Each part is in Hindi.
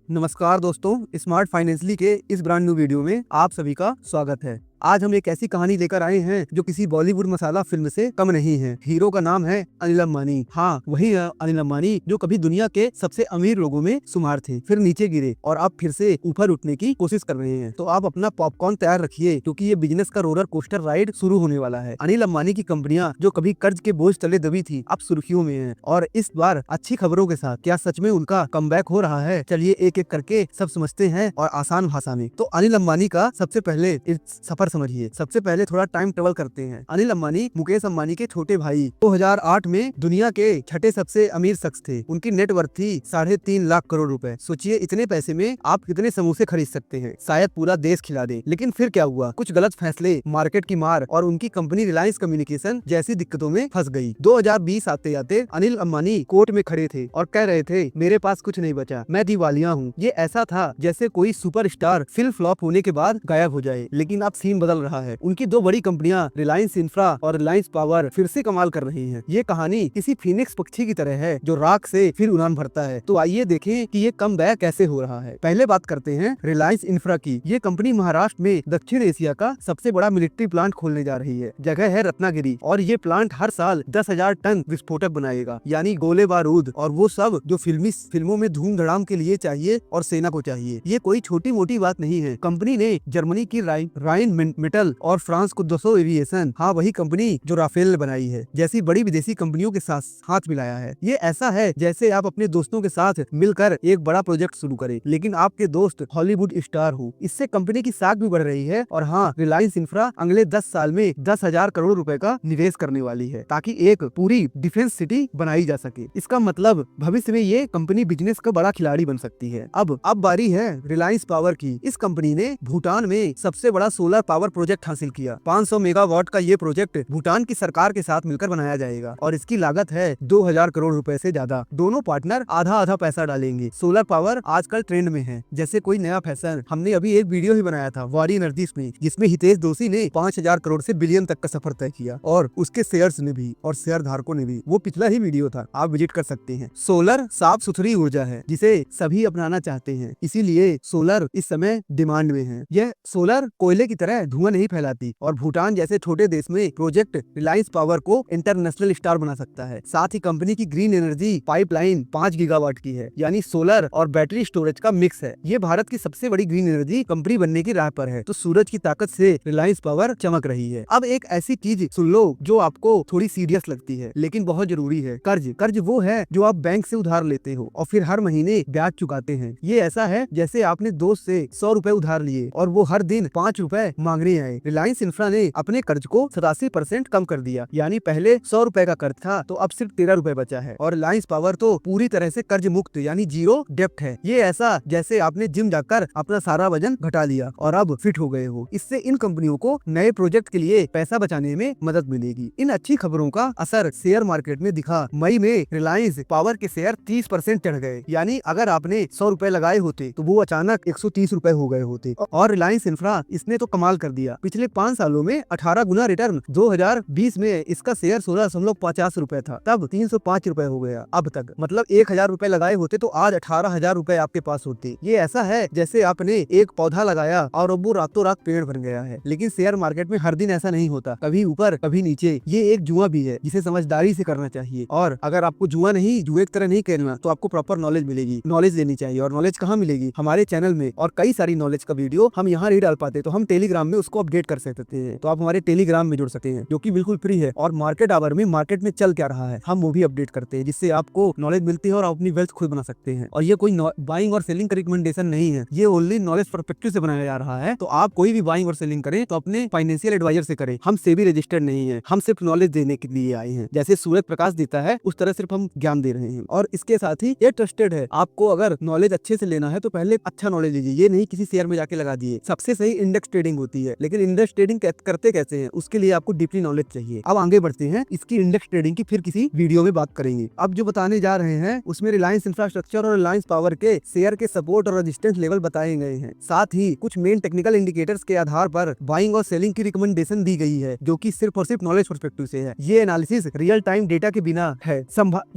नमस्कार दोस्तों, स्मार्ट फाइनेंशियली के इस ब्रांड न्यू वीडियो में आप सभी का स्वागत है। आज हम एक ऐसी कहानी लेकर आए हैं जो किसी बॉलीवुड मसाला फिल्म से कम नहीं है। हीरो का नाम है अनिल अंबानी। हाँ, वही अनिल अंबानी जो कभी दुनिया के सबसे अमीर लोगों में शुमार थे, फिर नीचे गिरे और अब फिर से ऊपर उठने की कोशिश कर रहे हैं। तो आप अपना पॉपकॉर्न तैयार रखिए, क्योंकि ये बिजनेस का रोलर कोस्टर राइड शुरू होने वाला है। अनिल अंबानी की कंपनियां जो कभी कर्ज के बोझ तले दबी थी, अब सुर्खियों में है, और इस बार अच्छी खबरों के साथ। क्या सच में उनका कमबैक हो रहा है? चलिए एक एक करके सब समझते हैं और आसान भाषा में। तो अनिल अंबानी का सबसे पहले सफर समझिए। सबसे पहले थोड़ा टाइम ट्रेवल करते हैं। अनिल अंबानी मुकेश अंबानी के छोटे भाई 2008 में दुनिया के छठे सबसे अमीर शख्स थे। उनकी नेट वर्थ थी 3.5 लाख करोड़ रुपए। सोचिए इतने पैसे में आप कितने समोसे खरीद सकते हैं, शायद पूरा देश खिला दे। लेकिन फिर क्या हुआ? कुछ गलत फैसले, मार्केट की मार और उनकी कंपनी रिलायंस कम्युनिकेशन जैसी दिक्कतों में फंस गई। 2020 आते आते अनिल अंबानी कोर्ट में खड़े थे और कह रहे थे, मेरे पास कुछ नहीं बचा, मैं दिवालिया हूँ। ये ऐसा था जैसे कोई सुपरस्टार फिल्म फ्लॉप होने के बाद गायब हो जाए। लेकिन अब सीन बदल रहा है। उनकी दो बड़ी कंपनियां रिलायंस इंफ्रा और रिलायंस पावर फिर से कमाल कर रही हैं। ये कहानी किसी फीनिक्स पक्षी की तरह है जो राख से फिर उड़ान भरता है। तो आइए देखें कि ये कमबैक कैसे हो रहा है। पहले बात करते हैं रिलायंस इंफ्रा की। ये कंपनी महाराष्ट्र में दक्षिण एशिया का सबसे बड़ा मिलिट्री प्लांट खोलने जा रही है। जगह है रत्नागिरी, और ये प्लांट हर साल 10,000 टन विस्फोटक बनाएगा, यानी गोले बारूद, और वो सब जो फिल्मों में धूम धड़ाम के लिए चाहिए और सेना को चाहिए। ये कोई छोटी मोटी बात नहीं है। कंपनी ने जर्मनी की राइन मेटल और फ्रांस को दसो एविएशन, हाँ वही कंपनी जो राफेल ने बनाई है, जैसी बड़ी विदेशी कंपनियों के साथ हाथ मिलाया है। ये ऐसा है जैसे आप अपने दोस्तों के साथ मिलकर एक बड़ा प्रोजेक्ट शुरू करें, लेकिन आपके दोस्त हॉलीवुड स्टार हो। इससे कंपनी की साख भी बढ़ रही है। और हाँ, रिलायंस इंफ्रा अगले 10 साल में 10,000 करोड़ रुपए का निवेश करने वाली है, ताकि एक पूरी डिफेंस सिटी बनाई जा सके। इसका मतलब भविष्य में ये कंपनी बिजनेस का बड़ा खिलाड़ी बन सकती है। अब बारी है रिलायंस पावर की। इस कंपनी ने भूटान में सबसे बड़ा सोलर पावर प्रोजेक्ट हासिल किया। 500 मेगावाट का ये प्रोजेक्ट भूटान की सरकार के साथ मिलकर बनाया जाएगा, और इसकी लागत है 2,000 करोड़ रुपए से ज्यादा। दोनों पार्टनर आधा आधा पैसा डालेंगे। सोलर पावर आजकल ट्रेंड में है, जैसे कोई नया फैशन। हमने अभी एक वीडियो ही बनाया था वारी एनर्जीज में, जिसमें हितेश दोषी ने 5,000 करोड़ से बिलियन तक का सफर तय किया, और उसके शेयर्स ने भी और शेयर धारकों ने भी। वो पिछला ही वीडियो था, आप विजिट कर सकते हैं। सोलर साफ सुथरी ऊर्जा है जिसे सभी अपनाना चाहते हैं, इसीलिए सोलर इस समय डिमांड में है। यह सोलर कोयले की तरह धुआं नहीं फैलाती, और भूटान जैसे छोटे देश में प्रोजेक्ट रिलायंस पावर को इंटरनेशनल स्टार बना सकता है। साथ ही कंपनी की ग्रीन एनर्जी पाइपलाइन 5 गीगावाट की है, यानी सोलर और बैटरी स्टोरेज का मिक्स है। ये भारत की सबसे बड़ी ग्रीन एनर्जी कंपनी बनने की राह पर है। तो सूरज की ताकत से रिलायंस पावर चमक रही है। अब एक ऐसी चीज सुन लो जो आपको थोड़ी सीरियस लगती है, लेकिन बहुत जरूरी है। कर्ज वो है जो आप बैंक से उधार लेते हो और फिर हर महीने ब्याज चुकाते हैं। ये ऐसा है जैसे आपने दोस्त से 100 रुपए उधार लिए और वो हर दिन 5 रुपए मांगने आए। रिलायंस इंफ्रा ने अपने कर्ज को 87% कम कर दिया, यानी पहले 100 रुपए का कर्ज था तो अब सिर्फ 13 रुपए बचा है। और रिलायंस पावर तो पूरी तरह से कर्ज मुक्त, यानी जीरो डेप्ट है। ये ऐसा जैसे आपने जिम जाकर अपना सारा वजन घटा लिया और अब फिट हो गए हो। इससे इन कंपनियों को नए प्रोजेक्ट के लिए पैसा बचाने में मदद मिलेगी। इन अच्छी खबरों का असर शेयर मार्केट में दिखा। मई में रिलायंस पावर के शेयर 30% चढ़ गए, यानी अगर आपने 100 रुपए लगाए होते तो वो अचानक 130 रुपए हो गए होते। और रिलायंस इंफ्रा इसने तो कमाल कर दिया। पिछले 5 सालों में 18 गुना रिटर्न। 2020 में इसका शेयर 16.50 रुपए था, तब 305 रुपए हो गया अब तक। मतलब 1,000 रुपए लगाए होते तो आज 18,000 रुपए आपके पास होते। ये ऐसा है जैसे आपने एक पौधा लगाया और अब वो रातों रात पेड़ बन गया है। लेकिन शेयर मार्केट में हर दिन ऐसा नहीं होता, कभी ऊपर कभी नीचे। ये एक जुआ भी है जिसे समझदारी से करना चाहिए। और अगर आपको जुआ की तरह नहीं खेलना तो आपको प्रॉपर नॉलेज मिलेगी, नॉलेज लेनी चाहिए। और नॉलेज कहाँ मिलेगी? हमारे चैनल में। और कई सारी नॉलेज का वीडियो हम यहाँ नहीं डाल पाते, तो हम टेलीग्राम में उसको अपडेट कर सकते हैं। तो आप हमारे टेलीग्राम में जुड़ सकते हैं, जो कि बिल्कुल फ्री है। और मार्केट आवर में मार्केट में चल क्या रहा है हम वो भी अपडेट करते हैं, जिससे आपको नॉलेज मिलती है और आप अपनी वेल्थ खुद बना सकते हैं। और ये कोई बाइंग और सेलिंग का रिकमेंडेशन नहीं है, ये ओनली नॉलेज परस्पेक्टिव से बनाया जा रहा है। तो आप कोई भी बाइंग और सेलिंग करें तो अपने फाइनेंशियल एडवाइजर से करें। हम सेबी रजिस्टर्ड नहीं है, हम सिर्फ नॉलेज देने के लिए आए हैं। जैसे सूरज प्रकाश देता है उस तरह सिर्फ हम ज्ञान दे रहे हैं। और इसके साथ ही ये ट्रस्टेड है। आपको अगर नॉलेज अच्छे से लेना है तो पहले अच्छा नॉलेज लीजिए, ये नहीं किसी शेयर में जाके लगा दिए। सबसे सही इंडेक्स ट्रेडिंग होती होती है, लेकिन इंडेक्स ट्रेडिंग करते कैसे हैं उसके लिए आपको डीपली नॉलेज चाहिए। अब आगे बढ़ते हैं, इसकी इंडेक्स ट्रेडिंग की फिर किसी वीडियो में बात करेंगे। अब जो बताने जा रहे हैं उसमें रिलायंस इंफ्रास्ट्रक्चर और रिलायंस पावर के शेयर के सपोर्ट और रेजिस्टेंस लेवल बताए गए हैं। साथ ही कुछ मेन टेक्निकल इंडिकेटर्स के आधार पर बाइंग और सेलिंग की रिकमेंडेशन दी गई है, जो कि सिर्फ और सिर्फ नॉलेज पर्सपेक्टिव से है। ये एनालिसिस रियल टाइम डेटा के बिना है,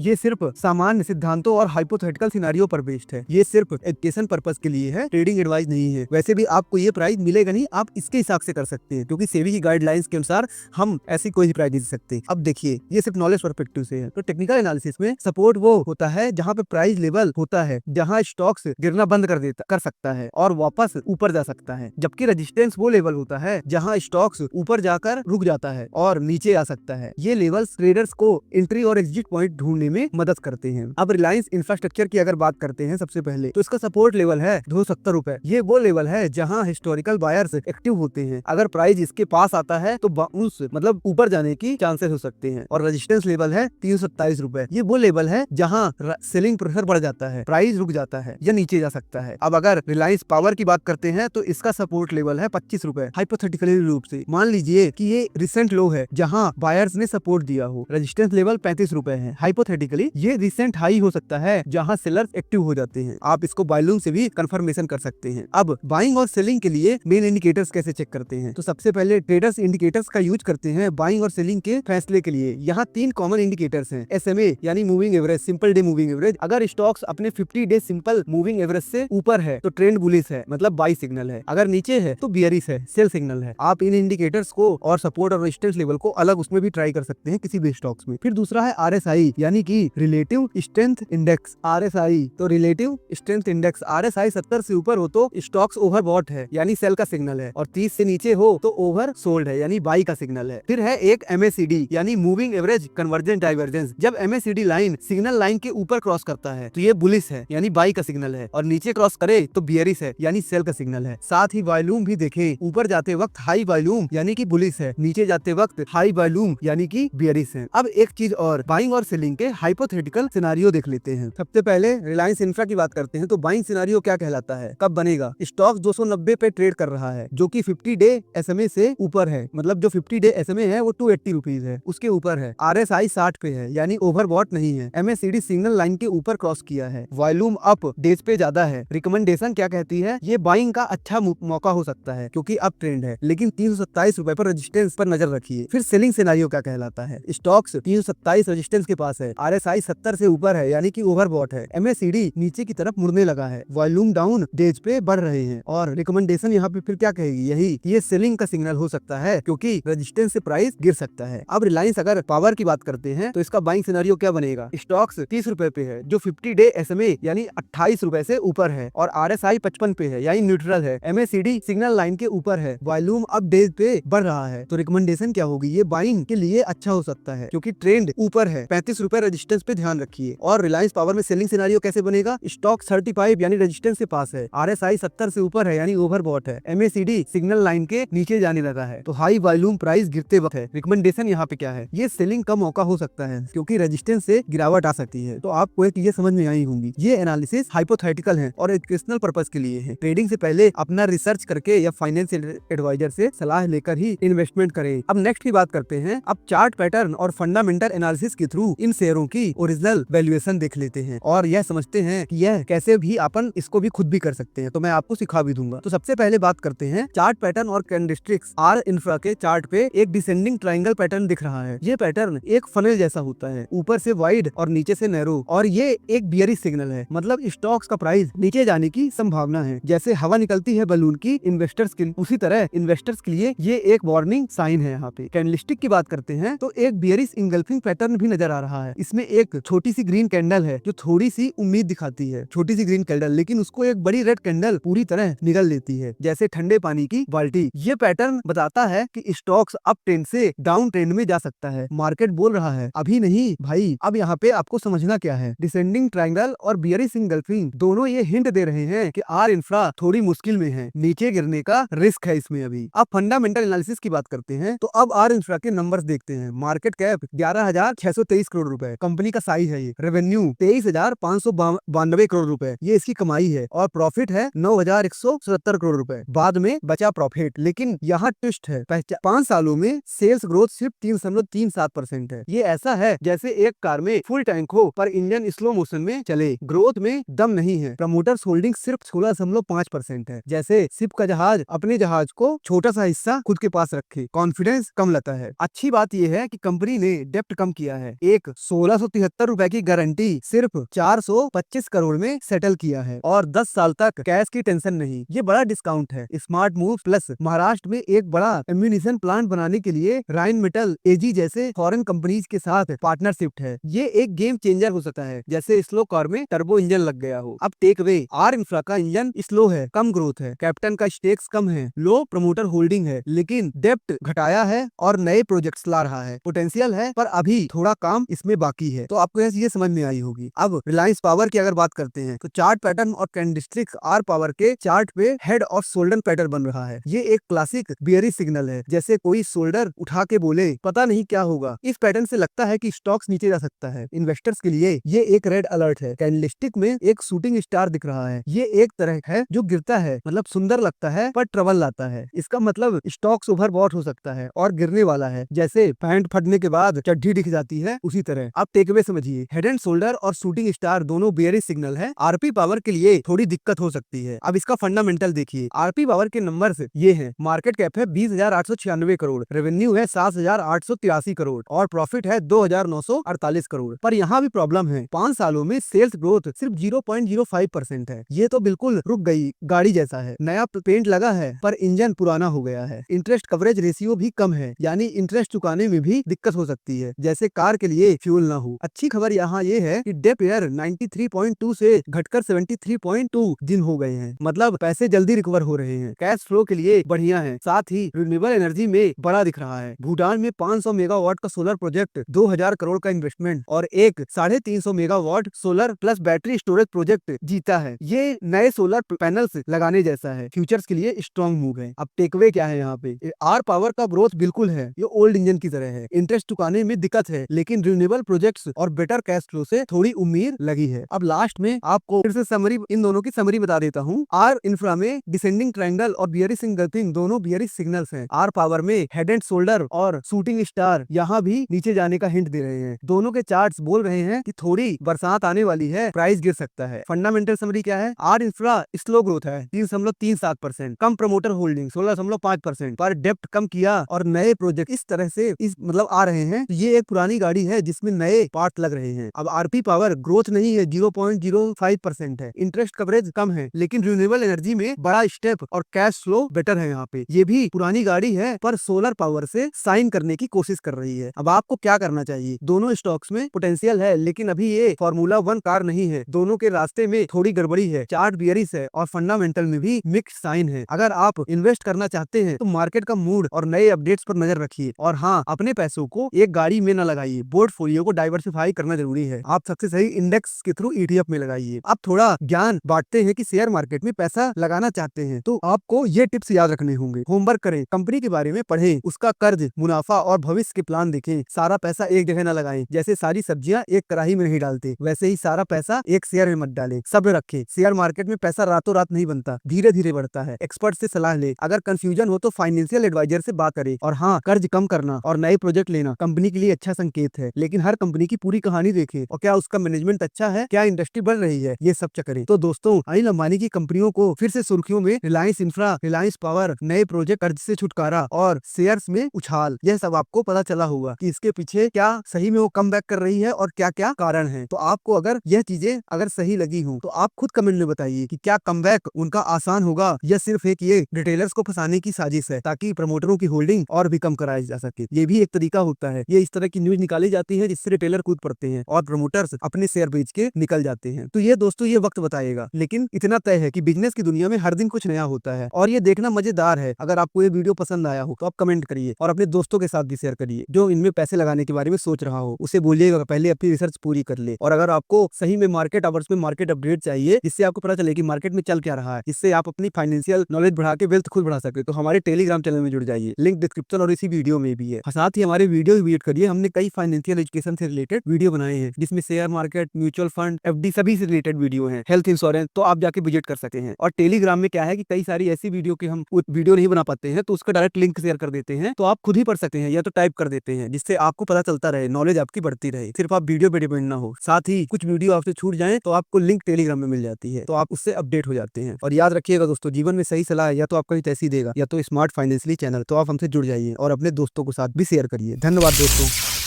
ये सिर्फ सामान्य सिद्धांतों और हाइपोथेटिकल सिनेरियो पर बेस्ड है। ये सिर्फ एजुकेशन पर्पस के लिए है, ट्रेडिंग एडवाइस नहीं है। वैसे भी आपको ये प्राइस मिलेगा नहीं, आप इसके हिसाब से कर सकते हैं, क्योंकि सेबी की गाइडलाइंस के अनुसार हम ऐसी कोई भी प्राइस दे सकते हैं। अब देखिए, ये सिर्फ नॉलेज पर्सपेक्टिव से है। तो टेक्निकल एनालिसिस में सपोर्ट वो होता है जहां पे प्राइस लेवल होता है, जहां स्टॉक्स गिरना बंद कर सकता है और वापस ऊपर जा सकता है, जबकि रेजिस्टेंस वो लेवल होता है जहां स्टॉक्स ऊपर जाकर रुक जाता है और नीचे आ सकता है। ये लेवल्स ट्रेडर्स को एंट्री और एग्जिट पॉइंट ढूंढने में मदद करते हैं। अब रिलायंस इंफ्रास्ट्रक्चर की अगर बात करते हैं सबसे पहले, तो इसका सपोर्ट लेवल है 270 रुपए। ये वो लेवल है जहां हिस्टोरिकल बायर्स एक्टिव होते हैं। अगर प्राइस इसके पास आता है तो उस मतलब ऊपर जाने की चांसेस हो सकते हैं। और रेजिस्टेंस लेवल है 327 रुपए। ये वो लेवल है जहां सेलिंग प्रेशर बढ़ जाता है, प्राइस रुक जाता है या नीचे जा सकता है। अब अगर रिलायंस पावर की बात करते हैं तो इसका सपोर्ट लेवल है 25 रुपए। हाइपोथेटिकली रूप से मान लीजिए कि ये रिसेंट लो है जहां बायर्स ने सपोर्ट दिया हो। रेजिस्टेंस लेवल 35 रुपए है। हाइपोथेटिकली ये रिसेंट हाई हो सकता है जहां सेलर्स एक्टिव हो जाते हैं। आप इसको बायलूम से भी कंफर्मेशन कर सकते हैं। अब बाइंग और सेलिंग के लिए मेन इंडिकेटर्स कैसे चेक करते हैं, तो सबसे पहले ट्रेडर्स इंडिकेटर्स का यूज करते हैं बाइंग और सेलिंग के फैसले के लिए। यहाँ 3 कॉमन इंडिकेटर्स हैं। SMA यानी moving average, simple day moving average. अगर स्टॉक्स अपने 50 डे सिंपल मूविंग एवरेज से ऊपर है तो ट्रेंड बुलिश है, मतलब बाई सिग्नल है। अगर नीचे है तो बियरिश है, सेल सिग्नल है। आप इन इंडिकेटर्स को और सपोर्ट और रेजिस्टेंस लेवल को अलग उसमें भी ट्राई कर सकते हैं किसी भी स्टॉक्स में। फिर दूसरा है RSI यानी कि रिलेटिव स्ट्रेंथ इंडेक्स। RSI तो रिलेटिव स्ट्रेंथ इंडेक्स। RSI 70 से ऊपर हो तो स्टॉक्स ओवरबॉट है यानी सेल का सिग्नल है, और 30 से नीचे हो तो ओवर सोल्ड है यानी बाई का सिग्नल है। फिर है एक MACD यानी मूविंग एवरेज कन्वर्जेंट डाइवर्जेंस। जब MACD लाइन सिग्नल लाइन के ऊपर क्रॉस करता है तो ये बुलिश है यानी बाई का सिग्नल है, और नीचे क्रॉस करे तो बियरिश है यानी सेल का सिग्नल है। साथ ही वॉल्यूम भी देखें, ऊपर जाते वक्त हाई वॉल्यूम यानी कि बुलिश है, नीचे जाते वक्त हाई वॉल्यूम यानी कि बियरिश है। अब एक चीज और, बाइंग और सेलिंग के हाइपोथेटिकल सिनेरियो देख लेते हैं। सबसे पहले रिलायंस इंफ्रा की बात करते हैं तो बाइंग सिनेरियो क्या कहलाता है, कब बनेगा। स्टॉक 290 पे ट्रेड कर रहा है जो कि 50 डे SMA से ऊपर है, मतलब जो 50 डे SMA है वो 280 रुपीज है, उसके ऊपर है। RSI 60 पे है यानी ओवरबॉट नहीं है। MACD सिग्नल लाइन के ऊपर क्रॉस किया है। वॉल्यूम अप डेज पे ज्यादा है। रिकमेंडेशन क्या कहती है, ये बाइंग का अच्छा मौका हो सकता है क्योंकि अप ट्रेंड है, लेकिन 327 रुपए पर रेजिस्टेंस पर नजर रखिए। फिर सेलिंग सिनेरियो क्या कहलाता है, स्टॉक्स 327 रेजिस्टेंस के पास है। RSI 70 से ऊपर है यानी कि ओवरबॉट है। MACD नीचे की तरफ मुड़ने लगा है। वॉल्यूम डाउन डेज पे बढ़ रहे हैं, और रिकमेंडेशन यहाँ पे फिर क्या कहेगी, यही ये सेलिंग का सिग्नल हो सकता है क्योंकि रेजिस्टेंस से प्राइस गिर सकता है। अब रिलायंस अगर पावर की बात करते हैं तो इसका बाइंग सिनेरियो क्या बनेगा। स्टॉक्स 30 रुपए पे है जो 50 डे SMA यानी 28 रुपए से ऊपर है, और RSI 55 पे है यानी न्यूट्रल है। MACD सिग्नल लाइन के ऊपर है। वॉल्यूम अब डेज पे बढ़ रहा है, तो रिकमेंडेशन क्या होगी, ये बाइंग के लिए अच्छा हो सकता है क्योंकि ट्रेंड ऊपर है। 35 रुपए रेजिस्टेंस पे ध्यान रखिए। और रिलायंस पावर में सेलिंग सिनेरियो कैसे बनेगा, स्टॉक 35 यानी रेजिस्टेंस के पास है। RSI 70 से ऊपर है यानी ओवरबॉट है। MACD सिग्नल लाइन के नीचे जाने लगा है, तो हाई वॉल्यूम प्राइस गिरते वक्त है। रिकमेंडेशन यहाँ पे क्या है, ये सेलिंग का मौका हो सकता है क्योंकि रेजिस्टेंस से गिरावट आ सकती है। तो आपको एक ये समझ में आई होंगी, ये एनालिसिस हाइपोथेटिकल है और एजुकेशनल पर्पस के लिए है। ट्रेडिंग से पहले अपना रिसर्च करके या फाइनेंशियल एडवाइजर से सलाह लेकर ही इन्वेस्टमेंट करें। अब नेक्स्ट की बात करते हैं। अब चार्ट पैटर्न और फंडामेंटल एनालिसिस के थ्रू इन शेयरों की ओरिजिनल वैल्यूएशन देख लेते हैं और यह समझते हैं कि यह कैसे भी अपन इसको भी खुद भी कर सकते हैं, तो मैं आपको सिखा भी दूंगा। तो सबसे पहले बात करते हैं चार्ट पैटर्न और कैंडलस्टिक्स। आर इंफ्रा के चार्ट पे एक डिसेंडिंग ट्रायंगल पैटर्न दिख रहा है। ये पैटर्न एक फनल जैसा होता है, ऊपर से वाइड और नीचे से नैरो, और ये एक बियरिश सिग्नल है, मतलब स्टॉक्स का प्राइस नीचे जाने की संभावना है। जैसे हवा निकलती है बलून की इन्वेस्टर्स के, उसी तरह इन्वेस्टर्स के लिए ये एक वार्निंग साइन है। यहाँ पे कैंडलस्टिक की बात करते हैं तो एक बियरिश इंगल्फिंग पैटर्न भी नजर आ रहा है। इसमें एक छोटी सी ग्रीन कैंडल है जो थोड़ी सी उम्मीद दिखाती है, छोटी सी ग्रीन कैंडल, लेकिन उसको एक बड़ी रेड कैंडल पूरी तरह निगल लेती है, जैसे ठंडे पानी की बाल्टी। ये पैटर्न बताता है कि स्टॉक्स अप ट्रेंड से डाउन ट्रेंड में जा सकता है। मार्केट बोल रहा है अभी नहीं भाई। अब यहाँ पे आपको समझना क्या है, डिसेंडिंग ट्रायंगल और बियरिश इंगल्फिंग दोनों ये हिंट दे रहे हैं कि आर इंफ्रा थोड़ी मुश्किल में है, नीचे गिरने का रिस्क है इसमें अभी। अब फंडामेंटल एनालिसिस की बात करते हैं तो अब आर इंफ्रा के नंबर्स देखते हैं। मार्केट कैप 11,623 करोड़ रुपए कंपनी का साइज है। ये रेवेन्यू 23,592 करोड़ रुपए ये इसकी कमाई है, और प्रॉफिट है 9,177 करोड़ रुपए। बाद में बचा प्रॉफिट। लेकिन यहाँ ट्विस्ट है, 5 सालों में सेल्स ग्रोथ सिर्फ 3.37% है। ये ऐसा है जैसे एक कार में फुल टैंक हो पर इंजन स्लो मोशन में चले। ग्रोथ में दम नहीं है। प्रमोटर्स होल्डिंग सिर्फ 16.5% है। जैसे शिप का जहाज अपने जहाज को छोटा सा हिस्सा खुद के पास रखे, कॉन्फिडेंस कम लगता है। अच्छी बात यह है कि कंपनी ने डेप्ट कम किया है। एक 1673 रुपए की गारंटी सिर्फ 425 करोड़ में सेटल किया है और 10 साल तक कैश की टेंशन नहीं। ये बड़ा डिस्काउंट है। स्मार्ट मूव प्लस महाराष्ट्र में एक बड़ा एम्यूनिशन प्लांट बनाने के लिए राइन मेटल एजी जैसे फॉरेन कंपनीज के साथ पार्टनरशिप है। ये एक गेम चेंजर हो सकता है, जैसे स्लो कार में टर्बो इंजन लग गया हो। अब टेक वे, आर इंफ्रा का इंजन स्लो है, कम ग्रोथ है, कैप्टन का स्टेक्स कम है, लो प्रमोटर होल्डिंग है, लेकिन डेप्ट घटाया है और नए प्रोजेक्ट्स ला रहा है। पोटेंशियल है पर अभी थोड़ा काम इसमें बाकी है। तो आपको ये समझ में आई होगी। अब रिलायंस पावर की अगर बात करते हैं तो चार्ट पैटर्न और कैंडलस्टिक्स आर पावर के चार्ट पे हेड ऑफ शोल्डर पैटर्न बन रहा है। ये एक क्लासिक बियरिश सिग्नल है, जैसे कोई शोल्डर उठा के बोले पता नहीं क्या होगा। इस पैटर्न से लगता है कि स्टॉक्स नीचे जा सकता है। इन्वेस्टर्स के लिए ये एक रेड अलर्ट है। कैंडलस्टिक में एक शूटिंग स्टार दिख रहा है। ये एक तरह है जो गिरता है, मतलब सुंदर लगता है पर ट्रबल लाता है। इसका मतलब स्टॉक्स ओवरबॉट हो सकता है और गिरने वाला है। जैसे पैंट फटने के बाद चड्ढी दिख जाती है, उसी तरह। अब टेकअवे समझिए, हेड एंड शोल्डर और शूटिंग स्टार दोनों बेयरिश सिग्नल है। आरपी पावर के लिए थोड़ी दिक्कत हो सकती है। अब इसका फंडामेंटल देखिए। आरपी पावर के नंबर्स ये हैं। मार्केट कैप है 20,896 करोड़, रेवेन्यू है 7,883 करोड़ और प्रॉफिट है 2,948 करोड़। पर यहाँ भी प्रॉब्लम है, 5 सालों में सेल्स ग्रोथ सिर्फ 0.05% है। ये तो बिल्कुल रुक गई गाड़ी जैसा है। नया पेंट लगा है पर इंजन पुराना हो गया है। इंटरेस्ट कवरेज रेशियो भी कम है, यानी इंटरेस्ट चुकाने में भी दिक्कत हो सकती है, जैसे कार के लिए फ्यूल ना हो। अच्छी खबर यहाँ ये है कि डेप ईयर 93.2 से घटकर 73.2 दिन हो गए हैं, मतलब पैसे जल्दी रिकवर हो रहे हैं। कैश फ्लो के लिए बढ़िया है। साथ ही रिन्यूएबल एनर्जी में बड़ा दिख रहा है। भूटान में 500 मेगावाट का सोलर प्रोजेक्ट, 2000 करोड़ का इन्वेस्टमेंट और एक 350 megawatt solar plus battery storage project जीता है। ये नए सोलर पैनल्स लगाने जैसा है। फ्यूचर्स के लिए स्ट्रॉन्ग मूव है। अब टेकअवे क्या है यहाँ पे? आर पावर का ग्रोथ बिल्कुल है, ये ओल्ड इंजन की तरह है। इंटरेस्ट चुकाने में दिक्कत है, लेकिन रिन्यूएबल प्रोजेक्ट्स और बेटर कैश फ्लो से थोड़ी उम्मीद लगी है। अब लास्ट में आपको फिर से समरी, इन दोनों की समरी बता देता हूँ। आर इंफ्रा में डिसेंडिंग ट्रायंगल और बियरिश इंगल्फिंग दोनों बियरिश सिग्नल्स हैं। आर पावर में हेड एंड शोल्डर और शूटिंग स्टार यहाँ भी नीचे जाने का हिंट दे रहे हैं। दोनों के चार्ट्स बोल रहे हैं कि थोड़ी बरसात आने वाली है, प्राइस गिर सकता है। फंडामेंटल समरी क्या है? आर इंफ्रा स्लो ग्रोथ है 3.37%, कम प्रमोटर होल्डिंग 16.5%, पर डेप्ट कम किया और नए प्रोजेक्ट इस तरह से इस मतलब आ रहे हैं। तो ये एक पुरानी गाड़ी है जिसमें नए पार्ट लग रहे हैं। अब आरपी पावर ग्रोथ नहीं है, 0.05% है। इंटरेस्ट कवरेज कम है, लेकिन रिन्यूएबल एनर्जी में बड़ा स्टेप और कैश फ्लो बेटर है। यहाँ पे ये भी पुरानी गाड़ी है पर सोलर पावर से साइन करने की कोशिश कर रही है। अब आपको क्या करना चाहिए? दोनों स्टॉक्स में पोटेंशियल है, लेकिन अभी ये फॉर्मूला 1 कार नहीं है। दोनों के रास्ते में थोड़ी गड़बड़ी है, चार्ट बियरिश है और फंडामेंटल में भी मिक्स साइन है। अगर आप इन्वेस्ट करना चाहते हैं तो मार्केट का मूड और नए अपडेट्स पर नजर रखिए और हाँ, अपने पैसों को एक गाड़ी में न लगाइए। पोर्टफोलियो को डाइवर्सिफाई करना जरूरी है। आप सबसे सही इंडेक्स के थ्रू ईटीएफ में लगाइए। अब थोड़ा ज्ञान बांटते हैं कि शेयर मार्केट में पैसा लगाना चाहते हैं तो आपको ये टिप्स याद रखने होंगे। होमवर्क करें, कंपनी के बारे में पढ़ें, उसका कर्ज, मुनाफा और भविष्य के प्लान देखें। सारा पैसा एक जगह न लगाएं। जैसे सारी सब्जियां एक कढ़ाई में नहीं डालते, वैसे ही सारा पैसा एक शेयर में मत डालें। सब्र रखें। शेयर मार्केट में पैसा रातों रात नहीं बनता, धीरे धीरे बढ़ता है। एक्सपर्ट से सलाह ले। अगर कंफ्यूजन हो तो फाइनेंशियल एडवाइजर से बात करें। और हाँ, कर्ज कम करना और नए प्रोजेक्ट लेना कंपनी के लिए अच्छा संकेत है, लेकिन हर कंपनी की पूरी कहानी देखें और क्या उसका मैनेजमेंट अच्छा है, क्या इंडस्ट्री बढ़ रही है, ये सब चेक करें। तो दोस्तों, अनिल अंबानी की कंपनियों को फिर से सुर्खियों में, रिलायंस इंफ्रा, रिलायंस पावर, नए प्रोजेक्ट, कर्ज से छुटकारा और शेयर्स में उछाल, यह सब आपको पता चला होगा कि इसके पीछे क्या सही में वो कम बैक कर रही है और क्या क्या कारण है। तो आपको अगर यह चीजें अगर सही लगी हो तो आप खुद कमेंट में बताइए कि क्या कम बैक उनका आसान होगा या सिर्फ एक ये रिटेलर्स को फंसाने की साजिश है ताकि प्रमोटरों की होल्डिंग और भी कम कराई जा सके। ये भी एक तरीका होता है। ये इस तरह की न्यूज निकाली जाती है जिससे रिटेलर कूद पड़ते हैं और प्रमोटर्स अपने शेयर बेच के निकल जाते हैं। तो ये दोस्तों, ये वक्त बताएगा, लेकिन इतना तय है कि बिजनेस की दुनिया में हर दिन कुछ नया होता है और ये देखना मजेदार है। अगर आपको ये वीडियो पसंद आया हो तो आप कमेंट करिए और अपने दोस्तों के साथ भी शेयर करिए जो इनमें पैसे लगाने के बारे में सोच रहा हो। उसे बोलिएगा पहले अपनी रिसर्च पूरी कर ले। और अगर आपको सही में मार्केट आवर्स में मार्केट अपडेट चाहिए जिससे आपको पता चले कि मार्केट में चल क्या रहा है, जिससे आप अपनी फाइनेंशियल नॉलेज बढ़ा के वेल्थ खुद बढ़ा सके, तो हमारे टेलीग्राम चैनल में जुड़ जाइए। लिंक डिस्क्रिप्शन और इसी वीडियो में भी है। साथ ही हमारे वीडियो विजिट करिए। हमने कई फाइनेंशियल एजुकेशन से रिलेटेड वीडियो बनाए हैं जिसमें share market, mutual fund, FD सभी से रिलेटेड वीडियो है, हेल्थ इंश्योरेंस, तो आप जाके विजिट कर सकते हैं। और टेलीग्राम में क्या है कि कई सारी ऐसी वीडियो क्योंकि हम वो वीडियो नहीं बना पाते हैं तो उसका डायरेक्ट लिंक शेयर कर देते हैं, तो आप खुद ही पढ़ सकते हैं या तो टाइप कर देते हैं, जिससे आपको पता चलता रहे, नॉलेज आपकी बढ़ती रहे, सिर्फ आप वीडियो पे डिपेंड ना हो। साथ ही कुछ वीडियो आपसे छूट जाए तो आपको लिंक टेलीग्राम में मिल जाती है, तो आप उससे अपडेट हो जाते हैं। और याद रखिएगा दोस्तों, जीवन में सही सलाह या तो आपका ही तैसी देगा या तो स्मार्ट फाइनेंशियली चैनल, तो आप हमसे जुड़ जाइए और अपने दोस्तों के साथ भी शेयर करिए। धन्यवाद दोस्तों।